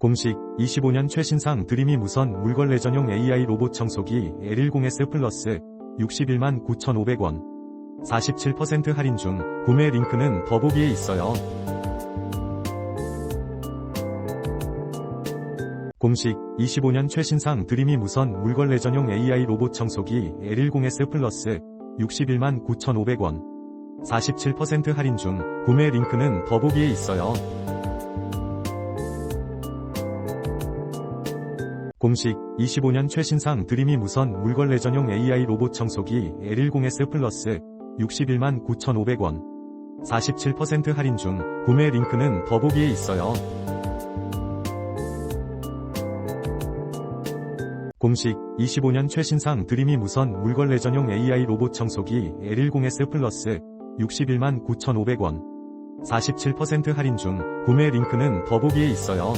공식 25년 최신상 드림이 무선 물걸레전용 AI 로봇청소기 L10s Plus 61만 9,500원 47% 할인 중 구매 링크는 더보기에 있어요. 공식 25년 최신상 드림이 무선 물걸레전용 AI 로봇청소기 L10s Plus 61만 9,500원 47% 할인 중 구매 링크는 더보기에 있어요. 공식 25년 최신상 드림이 무선 물걸레전용 AI 로봇청소기 L10s Plus 61만 9,500원 47% 할인 중 구매 링크는 더보기에 있어요. 공식 25년 최신상 드림이 무선 물걸레전용 AI 로봇청소기 L10s Plus 61만 9,500원 47% 할인 중 구매 링크는 더보기에 있어요.